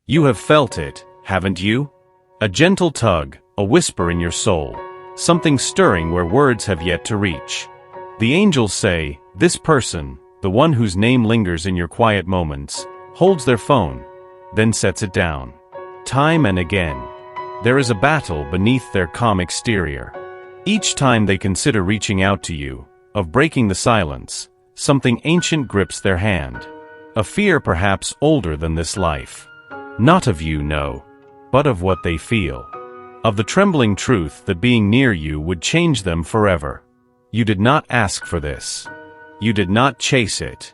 You have felt it, haven't you? A gentle tug, a whisper in your soul, something stirring where words have yet to reach. The angels say, this person, the one whose name lingers in your quiet moments, holds their phone, then sets it down. Time and again. There is a battle beneath their calm exterior. Each time they consider reaching out to you, of breaking the silence, something ancient grips their hand. A fear perhaps older than this life. Not of you, no, but of what they feel. Of the trembling truth that being near you would change them forever. You did not ask for this. You did not chase it.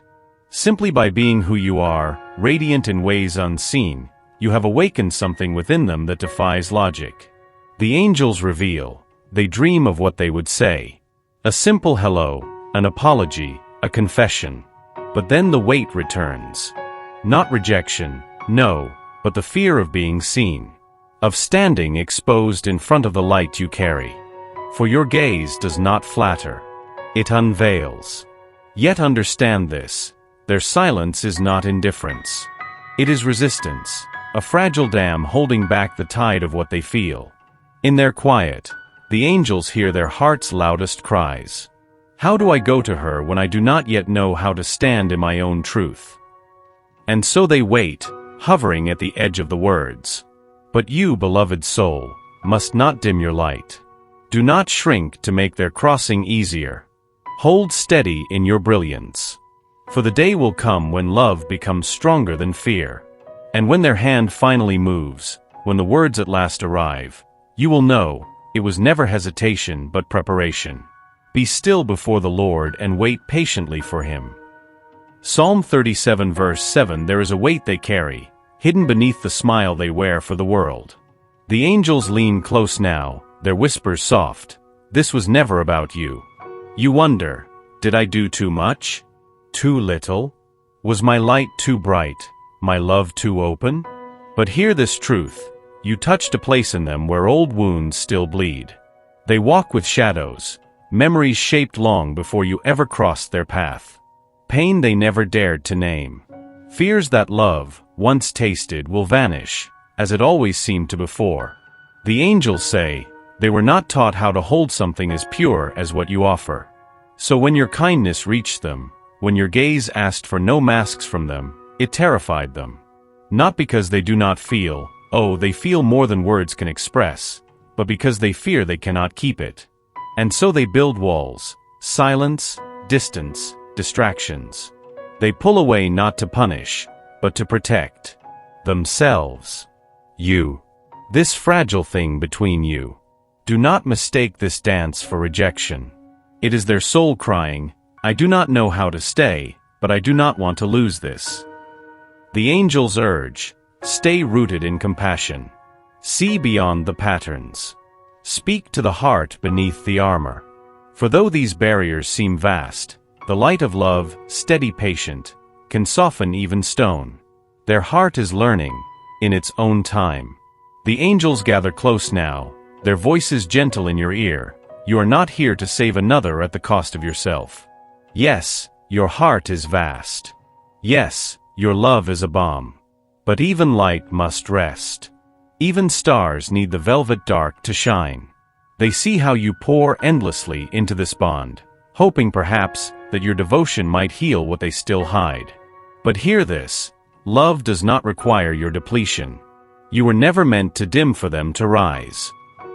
Simply by being who you are, radiant in ways unseen, you have awakened something within them that defies logic. The angels reveal. They dream of what they would say. A simple hello, an apology, a confession. But then the weight returns. Not rejection, no, but the fear of being seen. Of standing exposed in front of the light you carry. For your gaze does not flatter. It unveils. Yet understand this. Their silence is not indifference. It is resistance, a fragile dam holding back the tide of what they feel. In their quiet, the angels hear their heart's loudest cries. How do I go to her when I do not yet know how to stand in my own truth? And so they wait, hovering at the edge of the words. But you, beloved soul, must not dim your light. Do not shrink to make their crossing easier. Hold steady in your brilliance. For the day will come when love becomes stronger than fear. And when their hand finally moves, when the words at last arrive, you will know, it was never hesitation but preparation. Be still before the Lord and wait patiently for Him. Psalm 37 verse 7. There is a weight they carry, hidden beneath the smile they wear for the world. The angels lean close now, their whispers soft. This was never about you. You wonder, did I do too much? Too little? Was my light too bright, my love too open? But hear this truth, you touched a place in them where old wounds still bleed. They walk with shadows, memories shaped long before you ever crossed their path. Pain they never dared to name. Fears that love, once tasted, will vanish, as it always seemed to before. The angels say, they were not taught how to hold something as pure as what you offer. So when your kindness reached them, when your gaze asked for no masks from them, it terrified them. Not because they do not feel, oh, they feel more than words can express, but because they fear they cannot keep it. And so they build walls, silence, distance, distractions. They pull away not to punish, but to protect themselves. You. This fragile thing between you. Do not mistake this dance for rejection. It is their soul crying, I do not know how to stay, but I do not want to lose this. The angels urge, stay rooted in compassion. See beyond the patterns. Speak to the heart beneath the armor. For though these barriers seem vast, the light of love, steady patient, can soften even stone. Their heart is learning, in its own time. The angels gather close now, their voices gentle in your ear. You are not here to save another at the cost of yourself. Yes, your heart is vast. Yes, your love is a balm. But even light must rest. Even stars need the velvet dark to shine. They see how you pour endlessly into this bond, hoping perhaps that your devotion might heal what they still hide. But hear this, love does not require your depletion. You were never meant to dim for them to rise.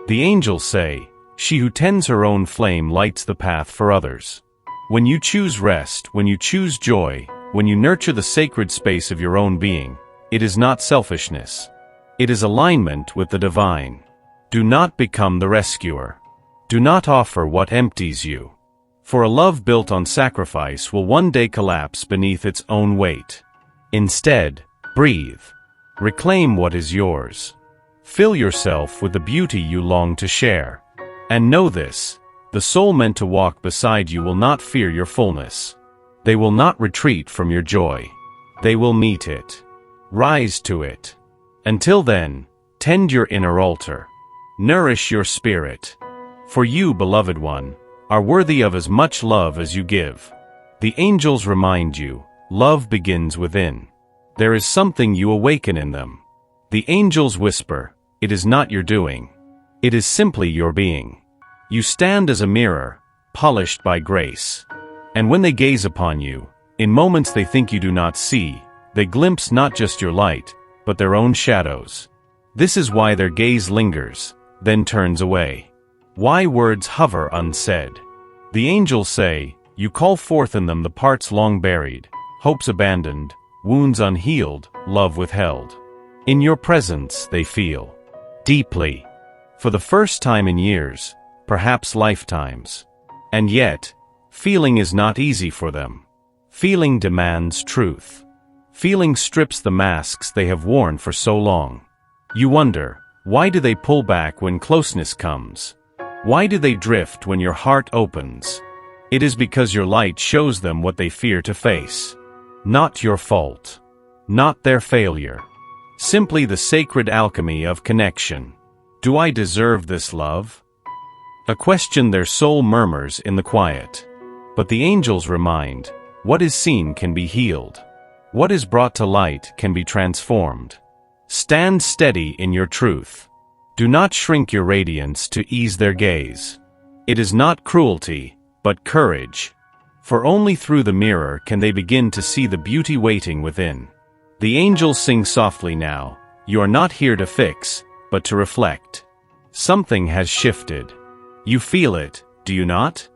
The angels say, she who tends her own flame lights the path for others. When you choose rest, when you choose joy, when you nurture the sacred space of your own being, it is not selfishness. It is alignment with the divine. Do not become the rescuer. Do not offer what empties you. For a love built on sacrifice will one day collapse beneath its own weight. Instead, breathe. Reclaim what is yours. Fill yourself with the beauty you long to share. And know this, the soul meant to walk beside you will not fear your fullness. They will not retreat from your joy. They will meet it. Rise to it. Until then, tend your inner altar. Nourish your spirit. For you, beloved one, are worthy of as much love as you give. The angels remind you, love begins within. There is something you awaken in them. The angels whisper, it is not your doing. It is simply your being. You stand as a mirror, polished by grace. And when they gaze upon you, in moments they think you do not see, they glimpse not just your light, but their own shadows. This is why their gaze lingers, then turns away. Why words hover unsaid. The angels say, you call forth in them the parts long buried, hopes abandoned, wounds unhealed, love withheld. In your presence they feel. Deeply. For the first time in years, perhaps lifetimes. And yet, feeling is not easy for them. Feeling demands truth. Feeling strips the masks they have worn for so long. You wonder, why do they pull back when closeness comes? Why do they drift when your heart opens? It is because your light shows them what they fear to face. Not your fault. Not their failure. Simply the sacred alchemy of connection. Do I deserve this love? A question their soul murmurs in the quiet. But the angels remind, what is seen can be healed. What is brought to light can be transformed. Stand steady in your truth. Do not shrink your radiance to ease their gaze. It is not cruelty, but courage. For only through the mirror can they begin to see the beauty waiting within. The angels sing softly now, you are not here to fix, but to reflect. Something has shifted. You feel it, do you not?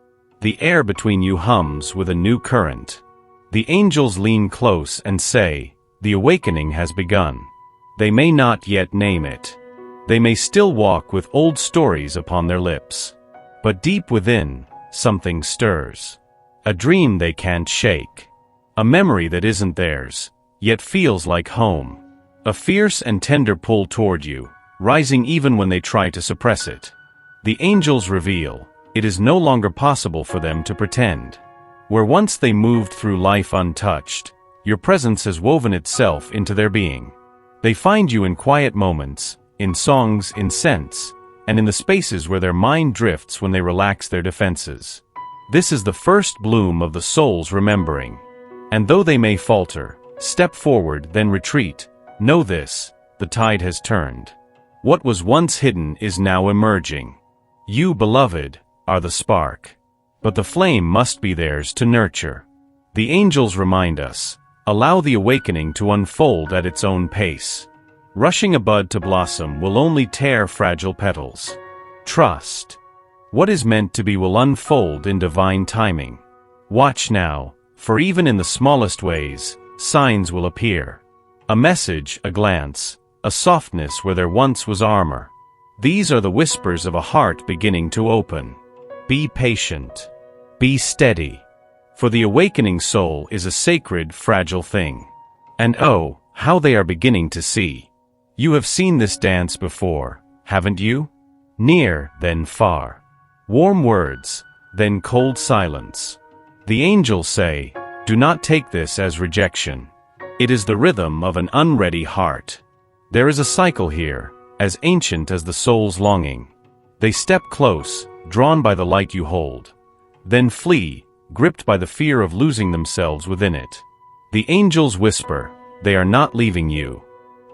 The air between you hums with a new current. The angels lean close and say, the awakening has begun. They may not yet name it. They may still walk with old stories upon their lips. But deep within, something stirs. A dream they can't shake. A memory that isn't theirs, yet feels like home. A fierce and tender pull toward you, rising even when they try to suppress it. The angels reveal, it is no longer possible for them to pretend. Where once they moved through life untouched, your presence has woven itself into their being. They find you in quiet moments, in songs, in scents, and in the spaces where their mind drifts when they relax their defenses. This is the first bloom of the soul's remembering. And though they may falter, step forward, then retreat, know this, the tide has turned. What was once hidden is now emerging. You, beloved, are the spark. But the flame must be theirs to nurture. The angels remind us, allow the awakening to unfold at its own pace. Rushing a bud to blossom will only tear fragile petals. Trust. What is meant to be will unfold in divine timing. Watch now, for even in the smallest ways, signs will appear. A message, a glance, a softness where there once was armor. These are the whispers of a heart beginning to open. Be patient. Be steady. For the awakening soul is a sacred, fragile thing. And oh, how they are beginning to see. You have seen this dance before, haven't you? Near, then far. Warm words, then cold silence. The angels say, do not take this as rejection. It is the rhythm of an unready heart. There is a cycle here, as ancient as the soul's longing. They step close, drawn by the light you hold. Then flee, gripped by the fear of losing themselves within it. The angels whisper, they are not leaving you.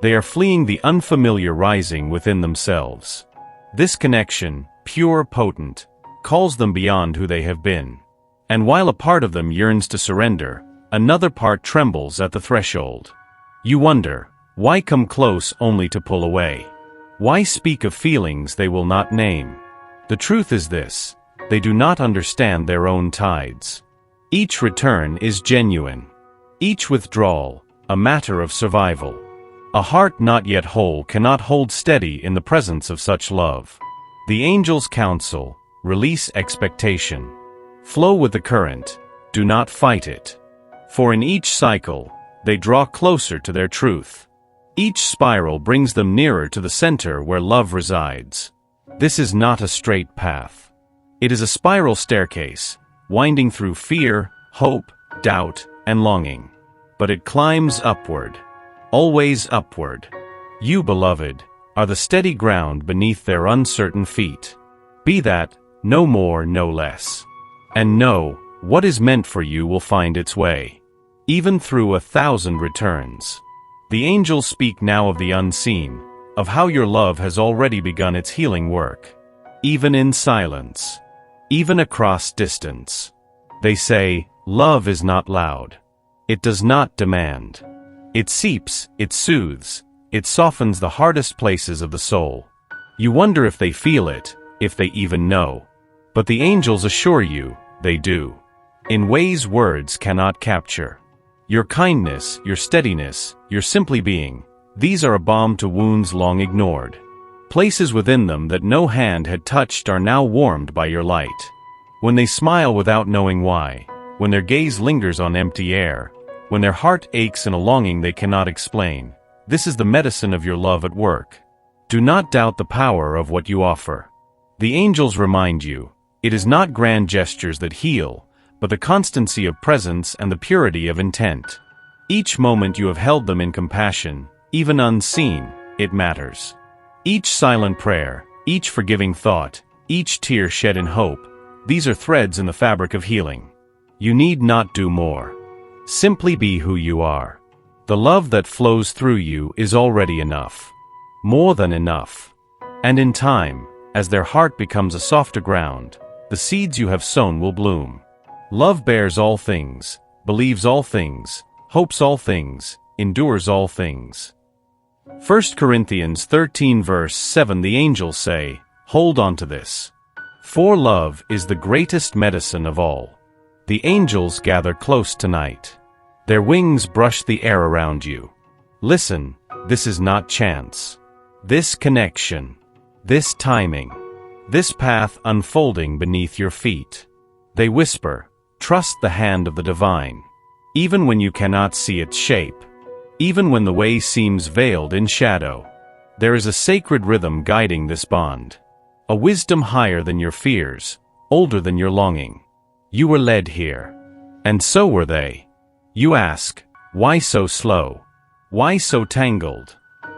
They are fleeing the unfamiliar rising within themselves. This connection, pure, potent, calls them beyond who they have been. And while a part of them yearns to surrender, another part trembles at the threshold. You wonder, why come close only to pull away? Why speak of feelings they will not name? The truth is this, they do not understand their own tides. Each return is genuine. Each withdrawal, a matter of survival. A heart not yet whole cannot hold steady in the presence of such love. The angels counsel, release expectation. Flow with the current, do not fight it. For in each cycle, they draw closer to their truth. Each spiral brings them nearer to the center where love resides. This is not a straight path. It is a spiral staircase, winding through fear, hope, doubt, and longing. But it climbs upward. Always upward. You, beloved, are the steady ground beneath their uncertain feet. Be that, no more, no less. And know, what is meant for you will find its way. Even through 1,000 returns. The angels speak now of the unseen, of how your love has already begun its healing work. Even in silence, even across distance. They say, love is not loud. It does not demand. It seeps, it soothes, it softens the hardest places of the soul. You wonder if they feel it, if they even know. But the angels assure you, they do. In ways words cannot capture. Your kindness, your steadiness, your simply being, these are a balm to wounds long ignored. Places within them that no hand had touched are now warmed by your light. When they smile without knowing why, when their gaze lingers on empty air, when their heart aches in a longing they cannot explain, this is the medicine of your love at work. Do not doubt the power of what you offer. The angels remind you, it is not grand gestures that heal, but the constancy of presence and the purity of intent. Each moment you have held them in compassion, even unseen, it matters. Each silent prayer, each forgiving thought, each tear shed in hope, these are threads in the fabric of healing. You need not do more. Simply be who you are. The love that flows through you is already enough. More than enough. And in time, as their heart becomes a softer ground, the seeds you have sown will bloom. Love bears all things, believes all things, hopes all things, endures all things. 1 Corinthians 13 verse 7. The angels say, hold on to this. For love is the greatest medicine of all. The angels gather close tonight. Their wings brush the air around you. Listen, this is not chance. This connection, this timing, this path unfolding beneath your feet. They whisper, trust the hand of the divine. Even when you cannot see its shape, even when the way seems veiled in shadow, there is a sacred rhythm guiding this bond. A wisdom higher than your fears, older than your longing. You were led here. And so were they. You ask, why so slow? Why so tangled?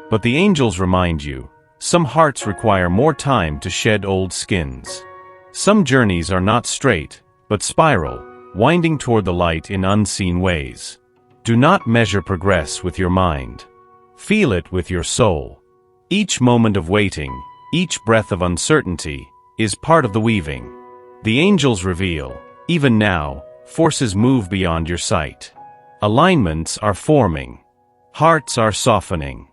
But the angels remind you, some hearts require more time to shed old skins. Some journeys are not straight, but spiral, winding toward the light in unseen ways. Do not measure progress with your mind. Feel it with your soul. Each moment of waiting, each breath of uncertainty, is part of the weaving. The angels reveal, even now, forces move beyond your sight. Alignments are forming. Hearts are softening.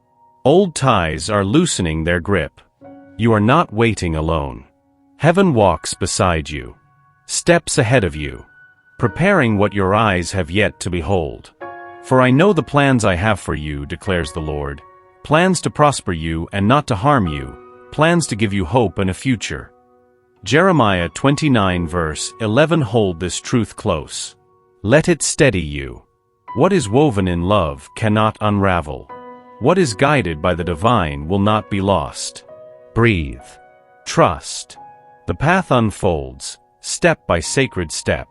Old ties are loosening their grip. You are not waiting alone. Heaven walks beside you. Steps ahead of you. Preparing what your eyes have yet to behold. For I know the plans I have for you, declares the Lord. Plans to prosper you and not to harm you. Plans to give you hope and a future. Jeremiah 29 verse 11. Hold this truth close. Let it steady you. What is woven in love cannot unravel. What is guided by the divine will not be lost. Breathe. Trust. The path unfolds, step by sacred step.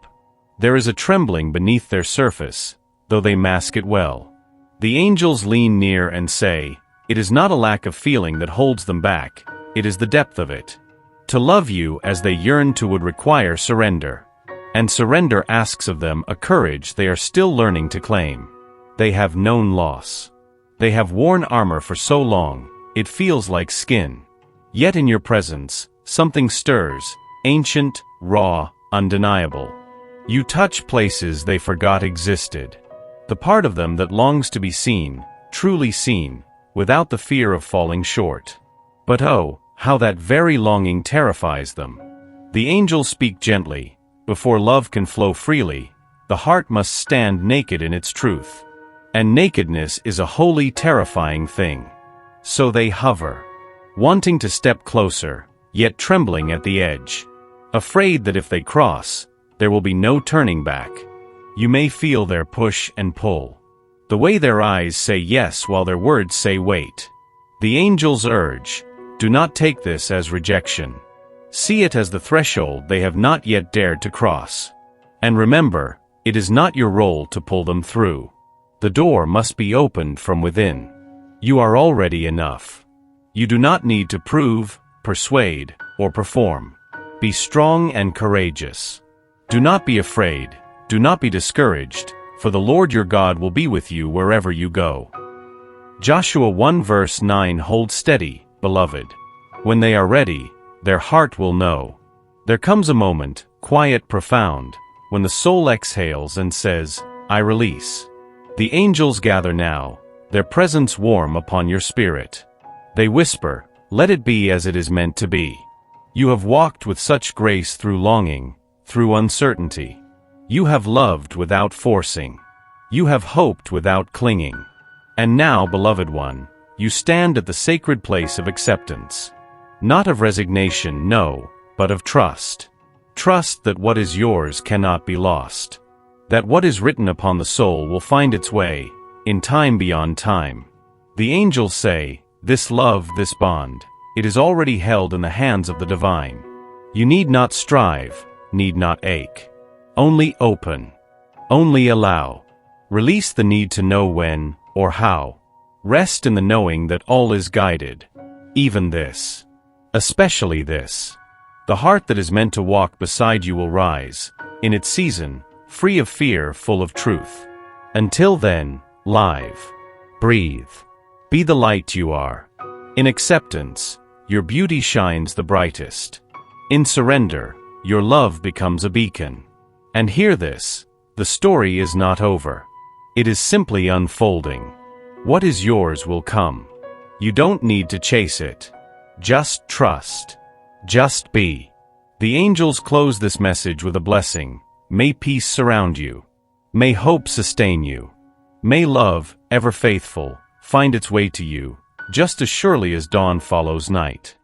There is a trembling beneath their surface, though they mask it well. The angels lean near and say, it is not a lack of feeling that holds them back, it is the depth of it. To love you as they yearn to would require surrender. And surrender asks of them a courage they are still learning to claim. They have known loss. They have worn armor for so long, it feels like skin. Yet in your presence, something stirs, ancient, raw, undeniable. You touch places they forgot existed. The part of them that longs to be seen, truly seen, without the fear of falling short. But oh, how that very longing terrifies them. The angels speak gently. Before love can flow freely, the heart must stand naked in its truth. And nakedness is a wholly terrifying thing. So they hover, wanting to step closer, yet trembling at the edge. Afraid that if they cross, there will be no turning back. You may feel their push and pull. The way their eyes say yes while their words say wait. The angels urge, do not take this as rejection. See it as the threshold they have not yet dared to cross. And remember, it is not your role to pull them through. The door must be opened from within. You are already enough. You do not need to prove, persuade, or perform. Be strong and courageous. Do not be afraid, do not be discouraged, for the Lord your God will be with you wherever you go. Joshua 1 verse 9. Hold steady, beloved. When they are ready, their heart will know. There comes a moment, quiet, profound, when the soul exhales and says, I release. The angels gather now, their presence warm upon your spirit. They whisper, let it be as it is meant to be. You have walked with such grace through longing, through uncertainty. You have loved without forcing. You have hoped without clinging. And now, beloved one, you stand at the sacred place of acceptance. Not of resignation, no, but of trust. Trust that what is yours cannot be lost. That what is written upon the soul will find its way, in time beyond time. The angels say, this love, this bond, it is already held in the hands of the divine. You need not strive, need not ache. Only open. Only allow. Release the need to know when, or how. Rest in the knowing that all is guided. Even this. Especially this. The heart that is meant to walk beside you will rise, in its season, free of fear, full of truth. Until then, live. Breathe. Be the light you are. In acceptance, your beauty shines the brightest. In surrender, your love becomes a beacon. And hear this, the story is not over. It is simply unfolding. What is yours will come. You don't need to chase it. Just trust. Just be. The angels close this message with a blessing. May peace surround you. May hope sustain you. May love, ever faithful, find its way to you, just as surely as dawn follows night.